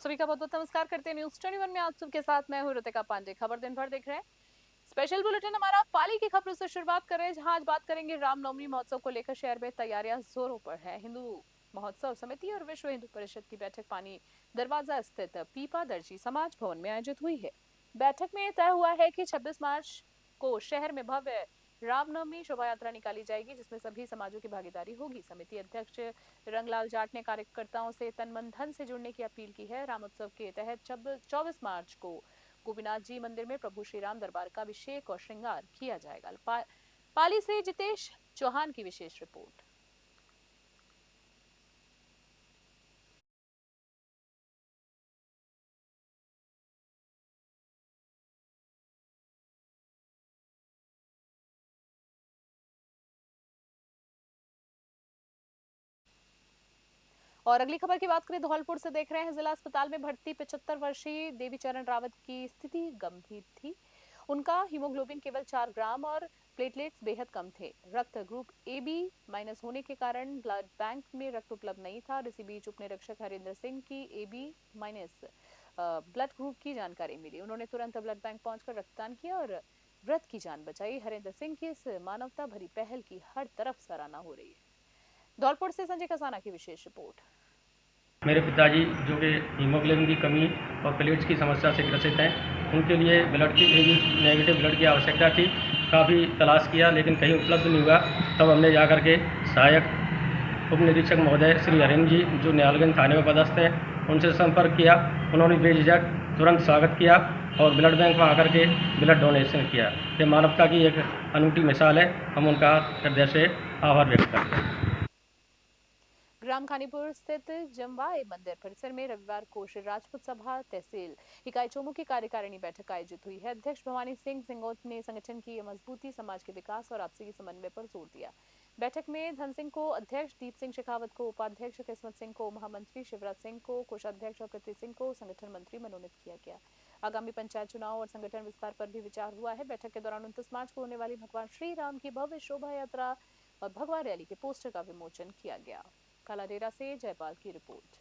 सभी का बहुत बहुत नमस्कार करते हैं। न्यूज 21 में आप सबके साथ मैं हूं ऋतिका पांडे। खबर दिन भर देख रहे हैं। स्पेशल बुलेटिन हमारा पाली की खबरों से शुरुआत कर रहे हैं, जहां आज बात करेंगे रामनवमी महोत्सव को लेकर शहर में तैयारियां जोरों पर है। हिंदू महोत्सव समिति और विश्व हिंदू परिषद की बैठक पानी दरवाजा स्थित पीपा दर्जी समाज भवन में आयोजित हुई है। बैठक में तय हुआ है कि 26 मार्च को शहर में भव्य रामनवमी शोभा यात्रा निकाली जाएगी, जिसमें सभी समाजों की भागीदारी होगी। समिति अध्यक्ष रंगलाल जाट ने कार्यकर्ताओं से तन मन धन से जुड़ने की अपील की है। रामोत्सव के तहत 24 मार्च को गोपीनाथ जी मंदिर में प्रभु श्री राम दरबार का अभिषेक और श्रृंगार किया जाएगा। पाली से जितेश चौहान की विशेष रिपोर्ट। और अगली खबर की बात करें, धौलपुर से देख रहे हैं। जिला अस्पताल में भर्ती 75 वर्षीय देवीचरण रावत की स्थिति गंभीर थी। उनका हीमोग्लोबिन केवल 4 ग्राम और प्लेटलेट्स बेहद कम थे। रक्त ग्रुप AB माइनस होने के कारण ब्लड बैंक में रक्त उपलब्ध नहीं था। इसी बीच उप निरीक्षक हरिंदर सिंह की AB माइनस ब्लड ग्रुप की जानकारी मिली। उन्होंने तुरंत ब्लड बैंक पहुंचकर रक्तदान किया और व्रत की जान बचाई। हरिंदर सिंह की इस मानवता भरी पहल की हर तरफ सराहना हो रही है। धौलपुर से संजय कसाना की विशेष रिपोर्ट। मेरे पिताजी जो कि हीमोग्लोबिन की कमी और प्लेट्स की समस्या से ग्रसित हैं, उनके लिए ब्लड की नेगेटिव ब्लड की आवश्यकता थी। काफ़ी तलाश किया लेकिन कहीं उपलब्ध नहीं हुआ। तब हमने जाकर के सहायक उप निरीक्षक महोदय श्री हरिंद्र जी जो न्यालगंज थाने में पदस्थ हैं, उनसे संपर्क किया। उन्होंने बेझिझक तुरंत स्वागत किया और ब्लड बैंक में आकर के ब्लड डोनेशन किया। ये मानवता की एक अनूठी मिसाल है। हम उनका हृदय से आभार व्यक्त करते हैं। ग्राम खानीपुर स्थित जमवाई मंदिर परिसर में रविवार को श्री राजपूत सभा तहसील इकाई चोमू की कार्यकारिणी बैठक आयोजित हुई है। अध्यक्ष भवानी सिंह सिंगोत ने संगठन की मजबूती, समाज के विकास और आपसी समन्वय पर जोर दिया। बैठक में धन सिंह को अध्यक्ष, दीप सिंह शेखावत को उपाध्यक्ष, किस्मत सिंह को महामंत्री, शिवराज सिंह को कोषाध्यक्ष और पृथ्वी सिंह को संगठन मंत्री मनोनीत किया गया। आगामी पंचायत चुनाव और संगठन विस्तार पर भी विचार हुआ है। बैठक के दौरान 29 मार्च को होने वाली भगवान श्री राम की भव्य शोभा यात्रा और भगवा रैली के पोस्टर का विमोचन किया गया। कालाडेरा से जयपाल की रिपोर्ट।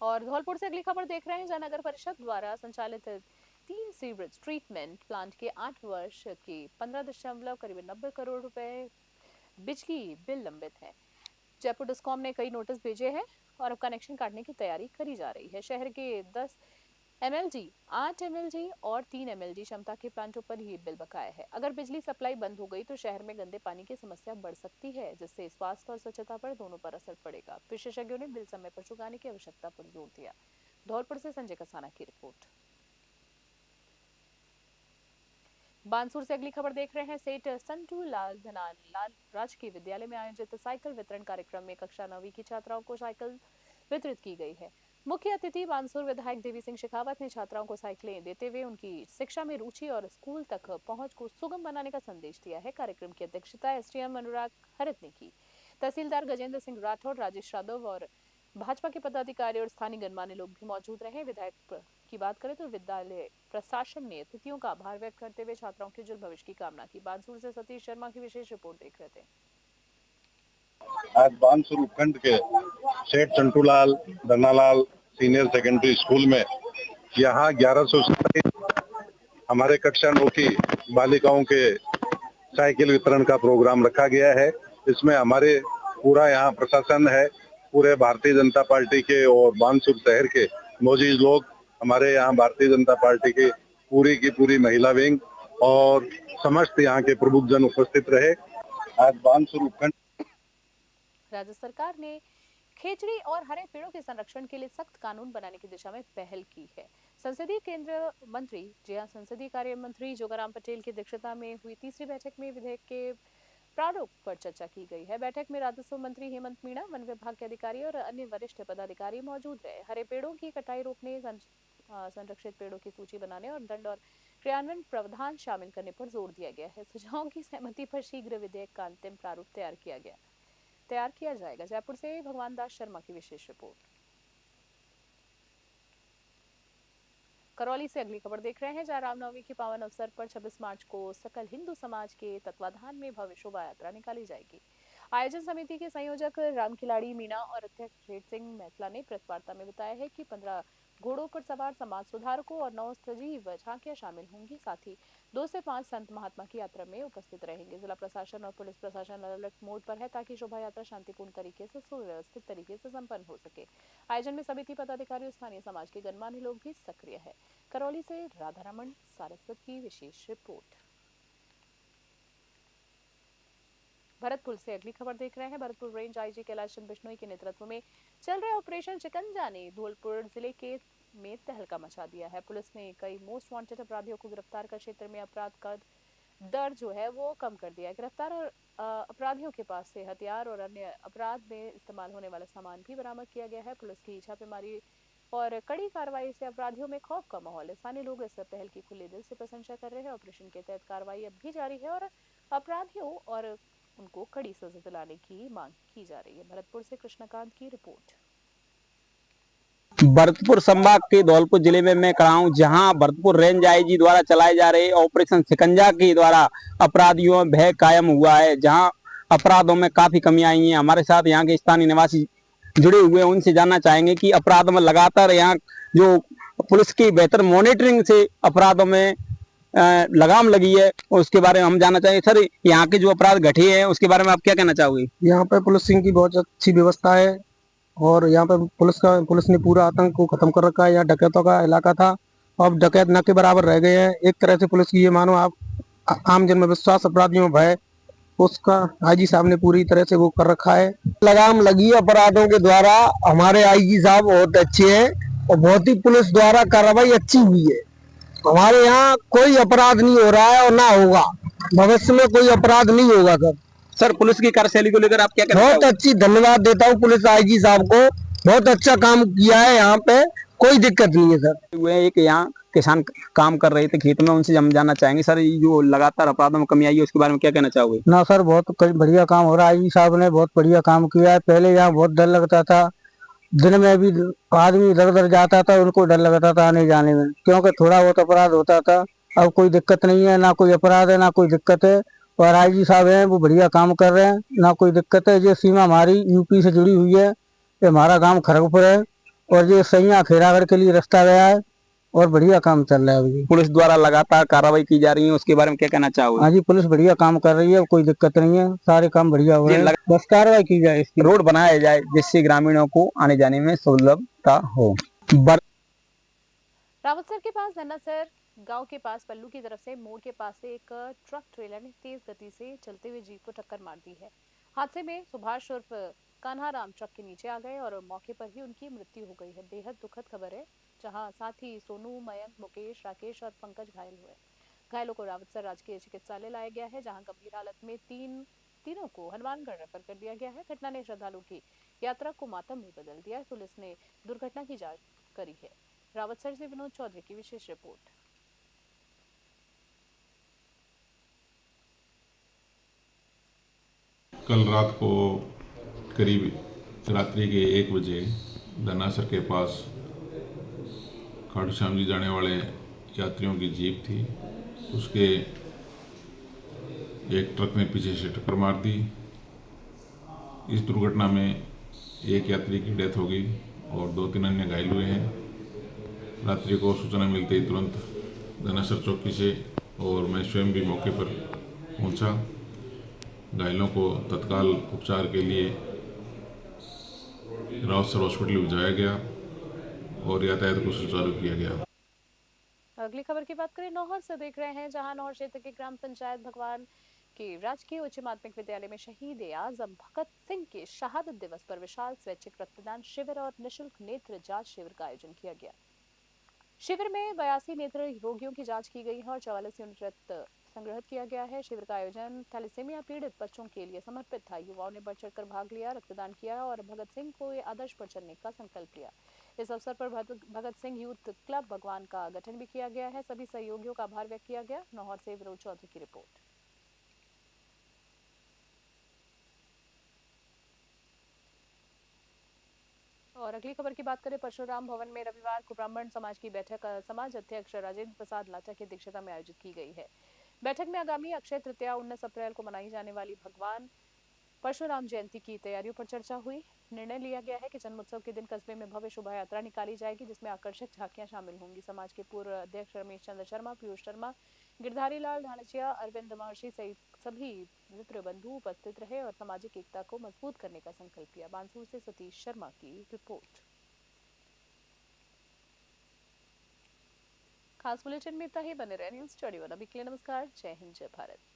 और धौलपुर से अगली खबर देख रहे हैं, जहां नगर परिषद द्वारा संचालित 3 सीवरेज ट्रीटमेंट प्लांट के 8 वर्ष के 15 करीब 90 करोड़ रुपए बिजली बिल लंबित है। जयपुर डिस्कॉम ने कई नोटिस भेजे हैं और अब कनेक्शन काटने की तैयारी करी जा रही है। शहर के 10 MLG, 8 MLG और 3 MLG क्षमता के प्लांटों पर ये बिल बकाया है। अगर बिजली सप्लाई बंद हो गई तो शहर में गंदे पानी की समस्या बढ़ सकती है, जिससे स्वास्थ्य और स्वच्छता पर दोनों पर असर पड़ेगा। विशेषज्ञों ने बिल समय पर चुकाने की आवश्यकता पर जोर दिया। धौलपुर से संजय कसाना की रिपोर्ट। बानसूर से अगली खबर देख रहे हैं। सेठ संतू लाल धनान लाल राजकीय विद्यालय में आयोजित साइकिल वितरण कार्यक्रम में कक्षा 9वीं की छात्राओं को साइकिल वितरित की गई है। मुख्य अतिथि बानसूर विधायक देवी सिंह शेखावत ने छात्राओं को साइकिलें देते हुए उनकी शिक्षा में रुचि और स्कूल तक पहुंच को सुगम बनाने का संदेश दिया है। कार्यक्रम की अध्यक्षता SDM अनुराग हरित ने की। तहसीलदार गजेंद्र सिंह राठौर, राजेश यादव और भाजपा के पदाधिकारी और स्थानीय गणमान्य लोग भी मौजूद रहे। विधायक की बात करें तो विद्यालय प्रशासन ने अतिथियों का आभार व्यक्त करते हुए छात्राओं के उज्जवल भविष्य की कामना की। बानसूर से सतीश शर्मा की विशेष रिपोर्ट देख रहे थे। आज बानसूर उपखंड के सेठ चंटूलाल धनालाल सीनियर सेकेंडरी स्कूल में यहाँ 1127 हमारे कक्षा 9 की बालिकाओं के साइकिल वितरण का प्रोग्राम रखा गया है। इसमें हमारे पूरा यहाँ प्रशासन है, पूरे भारतीय जनता पार्टी के और बानसूर शहर के मौजूद लोग, हमारे यहाँ भारतीय जनता पार्टी की पूरी महिला विंग और समस्त यहाँ के प्रबुद्धजन उपस्थित रहे। आज बानसूर उपखंड राज्य सरकार ने खेजड़ी और हरे पेड़ों के संरक्षण के लिए सख्त कानून बनाने की दिशा में पहल की है। संसदीय केंद्र मंत्री संसदीय कार्य मंत्री जोगाराम पटेल की अध्यक्षता में हुई तीसरी बैठक में विधेयक के प्रारूप पर चर्चा की गई है। बैठक में राजस्व मंत्री हेमंत मीणा, वन विभाग के अधिकारी और अन्य वरिष्ठ पदाधिकारी मौजूद रहे। हरे पेड़ों की कटाई रोकने, संरक्षित पेड़ों की सूची बनाने और दंड और क्रियान्वयन प्रावधान शामिल करने पर जोर दिया गया है। सुझावों की सहमति पर शीघ्र विधेयक का अंतिम प्रारूप तैयार किया जाएगा। जयपुर से भगवान दास शर्मा की विशेष रिपोर्ट। करौली से अगली खबर देख रहे हैं, जहां रामनवमी के पावन अवसर पर 26 मार्च को सकल हिंदू समाज के तत्वाधान में भव्य शोभा यात्रा निकाली जाएगी। आयोजन समिति के संयोजक राम खिलाड़ी मीणा और अध्यक्ष जेठ सिंह मैथला ने प्रेस वार्ता में बताया है कि 15 घोड़ों पर सवार समाज सुधारकों और 9 सजीव झांकियां शामिल होंगी। साथ ही 2 से 5 संत महात्मा की यात्रा में उपस्थित रहेंगे। जिला प्रशासन और पुलिस प्रशासन अलर्ट मोड पर है ताकि शोभा यात्रा शांतिपूर्ण तरीके से सुव्यवस्थित तरीके से संपन्न हो सके। आयोजन में समिति पदाधिकारी और स्थानीय समाज के गणमान्य लोग भी सक्रिय है। करौली से राधारमण सारस्वत की विशेष रिपोर्ट। भरतपुर से अगली खबर देख रहे हैं। भरतपुर रेंज आईजी कैलाश चंद्र बिश्नोई के नेतृत्व में चल रहे ऑपरेशन शिकंजा ने धौलपुर जिले के में तहलका मचा दिया है। पुलिस ने कई मोस्ट वांटेड अपराधियों को गिरफ्तार कर क्षेत्र में अपराध का दर जो है वो कम कर दिया है। गिरफ्तार अपराधियों के पास से हथियार और अन्य अपराध में इस्तेमाल होने वाला सामान भी बरामद किया गया है। पुलिस की छापेमारी और कड़ी कार्रवाई से अपराधियों में खौफ का माहौल है। स्थानीय लोग इस पहल की खुले दिल से प्रशंसा कर रहे हैं। ऑपरेशन के तहत कार्रवाई अब भी जारी है और अपराधियों और उनको कड़ी सजा दिलाने की मांग की जा रही है। भरतपुर से कृष्णकांत की रिपोर्ट। भरतपुर संभाग के धौलपुर जिले में मैं खड़ा हूं, जहां भरतपुर रेंज आईजी द्वारा चलाए जा रहे ऑपरेशन शिकंजा के द्वारा अपराधियों में भय कायम हुआ है, जहां अपराधों में काफी कमी आई है। हमारे साथ यहां के स्थानीय निवासी जुड़े हुए हैं, उनसे जानना चाहेंगे कि अपराध में लगातार यहाँ जो पुलिस की बेहतर मॉनिटरिंग से अपराधों में लगाम लगी है, उसके बारे में हम जानना चाहिए। सर, यहाँ के जो अपराध घटे हैं उसके बारे में आप क्या कहना चाहोगे? यहाँ पे पुलिसिंग की बहुत अच्छी व्यवस्था है और यहाँ पे पुलिस ने पूरा आतंक को खत्म कर रखा है। यहाँ डकैतों का इलाका था, अब डकैत न के बराबर रह गए हैं। एक तरह से पुलिस की ये मानो आप आम जन में विश्वास, अपराधियों में भय, उसका आईजी साहब ने पूरी तरह से वो कर रखा है। लगाम लगी अपराधों के द्वारा। हमारे आईजी साहब बहुत अच्छे हैं और बहुत ही पुलिस द्वारा कार्रवाई अच्छी हुई है। हमारे यहाँ कोई अपराध नहीं हो रहा है और ना होगा, भविष्य में कोई अपराध नहीं होगा। सर, पुलिस की कार्यशैली को लेकर आप क्या कहना बहुत चाहोगे? अच्छी, धन्यवाद देता हूँ पुलिस आईजी साहब को, बहुत अच्छा काम किया है। यहाँ पे कोई दिक्कत नहीं है सर। हुए एक यहाँ किसान काम कर रहे थे खेत में, उनसे हम जानना चाहेंगे सर, ये जो लगातार अपराधों में कमी आई है उसके बारे में क्या कहना चाहोगे? ना सर, बहुत बढ़िया काम हो रहा है। आईजी साहब ने बहुत बढ़िया काम किया है। पहले यहाँ बहुत डर लगता था, दिन में भी आदमी इधर उधर जाता था, उनको डर लगता था आने जाने में, क्योंकि थोड़ा बहुत अपराध होता था। अब कोई दिक्कत नहीं है, ना कोई अपराध है ना कोई दिक्कत है। और आईजी साहब हैं वो बढ़िया काम कर रहे हैं, ना कोई दिक्कत है। ये सीमा हमारी यूपी से जुड़ी हुई है, ये हमारा गांव खड़गपुर है और ये सैया खेरागढ़ के लिए रास्ता गया है और बढ़िया काम चल रहा है अभी। पुलिस द्वारा लगातार कार्रवाई की जा रही है, उसके बारे में क्या कहना चाहोगे? हाँ जी, पुलिस बढ़िया काम कर रही है, कोई दिक्कत नहीं है, सारे काम बढ़िया हो रहे हैं। बस कार्रवाई की जाए, इसकी रोड बनाया जाए जिससे ग्रामीणों को आने जाने में सुलभता हो। रावतसर के पास धन्नासर गांव के पास पल्लू की तरफ से मोड़ के पास से एक ट्रक ट्रेलर ने तेज गति से चलते हुए जीप को टक्कर मार दी है। हादसे में सुभाष उर्फ कान्हाराम ट्रक के नीचे आ गए और मौके पर ही उनकी मृत्यु हो गई है। बेहद दुखद खबर है, जहां साथ ही सोनू, मयंक, मुकेश, राकेश और पंकज घायल हुए। घायलों को रावतसर राजकीय चिकित्सालय लाया गया है, जहां गंभीर हालत में तीनों को हनुमानगढ़ रेफर कर दिया गया है। घटना ने श्रद्धालुओं की यात्रा को मातम में बदल दिया है। पुलिस ने दुर्घटना की जांच करी है। रावतसर से विनोद चौधरी की विशेष रिपोर्ट। कल रात को करीब रात्रि के 1 बजे धन्नासर के पास खाटू श्याम जी जाने वाले यात्रियों की जीप थी, उसके एक ट्रक ने पीछे से टक्कर मार दी। इस दुर्घटना में एक यात्री की डेथ हो गई और 2-3 अन्य घायल हुए हैं। रात्रि को सूचना मिलते ही तुरंत धन्नासर चौकी से और मैं स्वयं भी मौके पर पहुंचा। घायलों को तत्काल उपचार के लिए रावतसर हॉस्पिटल भिजवाया गया और यातायात को सुचारू किया गया। अगली खबर की बात करें, नौहर से देख रहे हैं, जहां नौहर क्षेत्र के ग्राम पंचायत भगवान के राजकीय उच्च माध्यमिक विद्यालय में शहीद आजम भगत सिंह के शहादत दिवस पर विशाल स्वैच्छिक रक्तदान शिविर और निःशुल्क नेत्र जांच शिविर का आयोजन किया गया। शिविर में 82 नेत्र रोगियों की जांच की गई है और 44 यूनिट रक्त संग्रहित किया गया है। शिविर का आयोजन थैलेसीमिया पीड़ित बच्चों के लिए समर्पित था। युवाओं ने बढ़ चढ़कर भाग लिया, रक्तदान किया और भगत सिंह को आदर्श पर चलने का संकल्प लिया। इस अवसर पर भगत सिंह यूथ क्लब भगवान का गठन भी किया गया है। सभी सहयोगियों का आभार व्यक्त किया गया। नौहर से विनोद चौधरी की रिपोर्ट। और अगली खबर की बात करें, परशुराम भवन में रविवार को ब्राह्मण समाज की बैठक समाज अध्यक्ष राजेंद्र प्रसाद लाटा की अध्यक्षता में आयोजित की गई है। बैठक में आगामी अक्षय तृतीया 19 अप्रैल को मनाई जाने वाली भगवान परशुराम जयंती की तैयारियों पर चर्चा हुई। निर्णय लिया गया है कि जन्मोत्सव के दिन कस्बे में भव्य शोभा यात्रा निकाली जाएगी, जिसमें आकर्षक झांकियां शामिल होंगी। समाज के पूर्व अध्यक्ष रमेश चंद्र शर्मा, पीयूष शर्मा, गिरधारी लाल ढाणचिया, अरविंद महर्षि सहित सभी मित्र बंधु उपस्थित रहे और सामाजिक एकता को मजबूत करने का संकल्प लिया। बांसुर से सतीश शर्मा की रिपोर्ट। खास बुलेटिन में इतना ही। बने रहे न्यूज़ 21। अभी के लिए नमस्कार। जय हिंद, जय भारत।